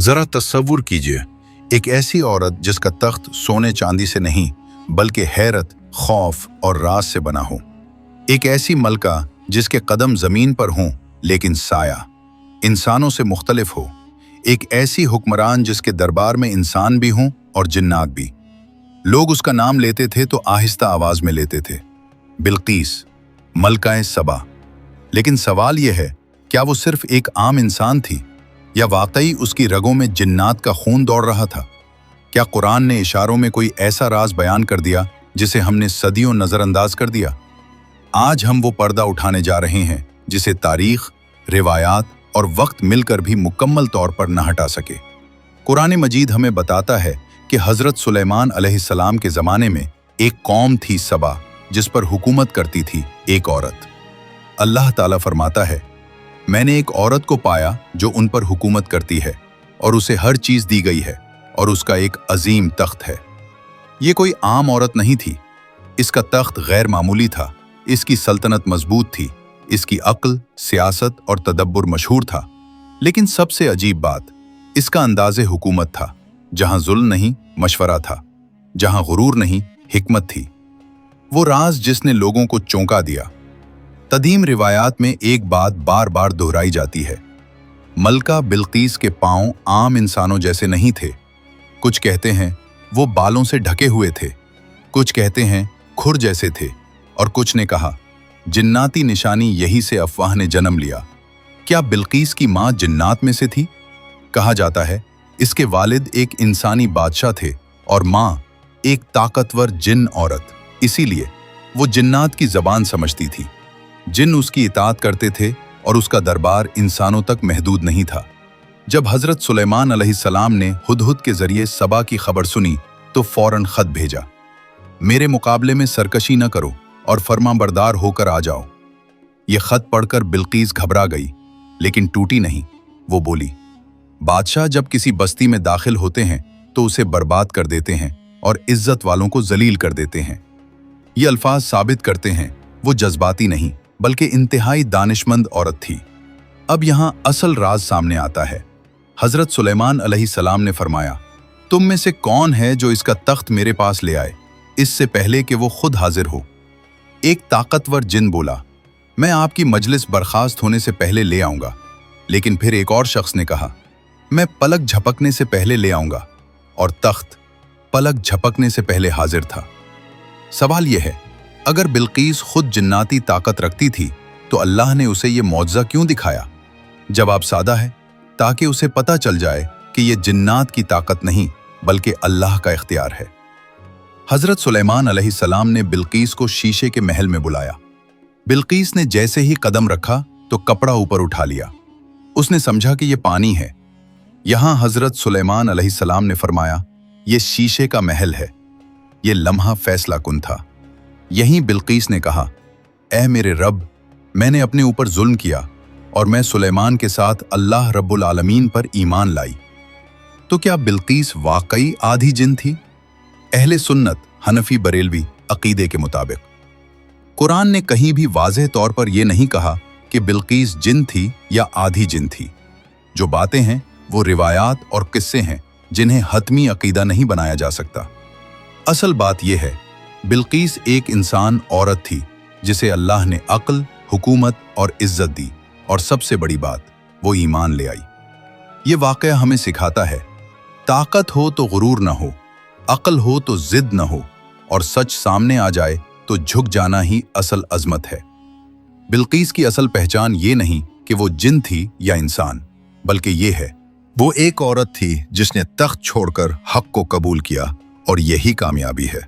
जरा तस्वुर कीजिए, एक ऐसी औरत जिसका तख्त सोने चांदी से नहीं बल्कि हैरत, खौफ और राज से बना हो। एक ऐसी मलका जिसके कदम जमीन पर हों लेकिन साया इंसानों से मुख्तलिफ हो। एक ऐसी हुक्मरान जिसके दरबार में इंसान भी हों और जिन्नात भी। लोग उसका नाम लेते थे तो आहिस्ता आवाज में लेते थे, बिल्कीस, मलकाए सबा। लेकिन सवाल यह है, क्या वो सिर्फ एक आम इंसान थी या वाकई उसकी रगों में जिन्नात का खून दौड़ रहा था? क्या कुरान ने इशारों में कोई ऐसा राज बयान कर दिया जिसे हमने सदियों नजरअंदाज कर दिया? आज हम वो पर्दा उठाने जा रहे हैं जिसे तारीख, रिवायात और वक्त मिलकर भी मुकम्मल तौर पर न हटा सके। कुरान मजीद हमें बताता है कि हजरत सुलेमान अलैहिस्सलाम के ज़माने में एक कौम थी सबा, जिस पर हुकूमत करती थी एक औरत। अल्लाह ताला फरमाता है, मैंने एक औरत को पाया जो उन पर हुकूमत करती है और उसे हर चीज़ दी गई है और उसका एक अजीम तख्त है। ये कोई आम औरत नहीं थी, इसका तख्त गैर मामूली था, इसकी सल्तनत मजबूत थी, इसकी अक्ल, सियासत और तदब्बुर मशहूर था। लेकिन सबसे अजीब बात, इसका अंदाज़े हुकूमत था, जहां जुल्म नहीं मशवरा था, जहां गुरूर नहीं हिकमत थी। वो राज जिसने लोगों को चौंका दिया। कदीम रिवायात में एक बात बार बार दोहराई जाती है, मलका बिल्कीस के पांव आम इंसानों जैसे नहीं थे। कुछ कहते हैं वो बालों से ढके हुए थे, कुछ कहते हैं खुर जैसे थे, और कुछ ने कहा जिन्नाती निशानी यही से अफवाह ने जन्म लिया। क्या बिल्कीस की मां जिन्नात में से थी? कहा जाता है इसके वालिद एक इंसानी बादशाह थे और मां एक ताकतवर जिन औरत, इसीलिए वो जिन्नात की जबान समझती थी। जिन उसकी इताअत करते थे और उसका दरबार इंसानों तक महदूद नहीं था। जब हजरत सुलेमान अलैहिस्सलाम ने हुदहुद के जरिए सबा की खबर सुनी तो फौरन खत भेजा, मेरे मुकाबले में सरकशी न करो और फरमाबरदार होकर आ जाओ। ये खत पढ़कर बिल्कीस घबरा गई, लेकिन टूटी नहीं। वो बोली, बादशाह जब किसी बस्ती में दाखिल होते हैं तो उसे बर्बाद कर देते हैं और इज्जत वालों को जलील कर देते हैं। ये अल्फाज साबित करते हैं वो जज्बाती नहीं बल्कि इंतहाई दानिशमंद औरत थी। अब यहाँ असल राज सामने आता है। हजरत सुलेमान अलैहिस्सलाम ने फरमाया, तुम में से कौन है जो इसका तख्त मेरे पास ले आए, इससे पहले कि वो खुद हाजिर हो? एक ताकतवर जिन बोला, मैं आपकी मजलिस बर्खास्त होने से पहले ले आऊंगा। लेकिन फिर एक और शख्स ने कहा, मैं पलक झपकने से पहले ले आऊंगा, और तख्त पलक झपकने से पहले हाजिर था। सवाल यह है, अगर बिल्कीस खुद जिन्नाती ताकत रखती थी तो अल्लाह ने उसे ये मौजज़ा क्यों दिखाया? जवाब सादा है, ताकि उसे पता चल जाए कि ये जिन्नात की ताकत नहीं बल्कि अल्लाह का इख्तियार है। हजरत सुलेमान अलैहिस्सलाम ने बिल्कीस को शीशे के महल में बुलाया। बिल्कीस ने जैसे ही कदम रखा तो कपड़ा ऊपर उठा लिया। उसने समझा कि यह पानी है। यहां हजरत सुलेमान अलैहिस्सलाम ने फरमाया, यह शीशे का महल है। यह लम्हा फैसला कुन था। यहीं बिल्कीस ने कहा, ऐ मेरे रब, मैंने अपने ऊपर जुल्म किया और मैं सुलेमान के साथ अल्लाह रब्बुल आलमीन पर ईमान लाई। तो क्या बिल्कीस वाकई आधी जिन थी? अहले सुन्नत हनफी बरेलवी अकीदे के मुताबिक कुरान ने कहीं भी वाज़ेह तौर पर यह नहीं कहा कि बिल्कीस जिन थी या आधी जिन थी। जो बातें हैं वो रिवायात और किस्से हैं जिन्हें हतमी अकीदा नहीं बनाया जा सकता। असल बात यह है, बिल्कीस एक इंसान औरत थी जिसे अल्लाह ने अक्ल, हुकूमत और इज्जत दी, और सबसे बड़ी बात, वो ईमान ले आई। ये वाक़या हमें सिखाता है, ताकत हो तो गुरूर न हो, अक्ल हो तो जिद न हो, और सच सामने आ जाए तो झुक जाना ही असल अजमत है। बिल्कीस की असल पहचान ये नहीं कि वो जिन थी या इंसान, बल्कि ये है, वो एक औरत थी जिसने तख्त छोड़कर हक को कबूल किया, और यही कामयाबी है।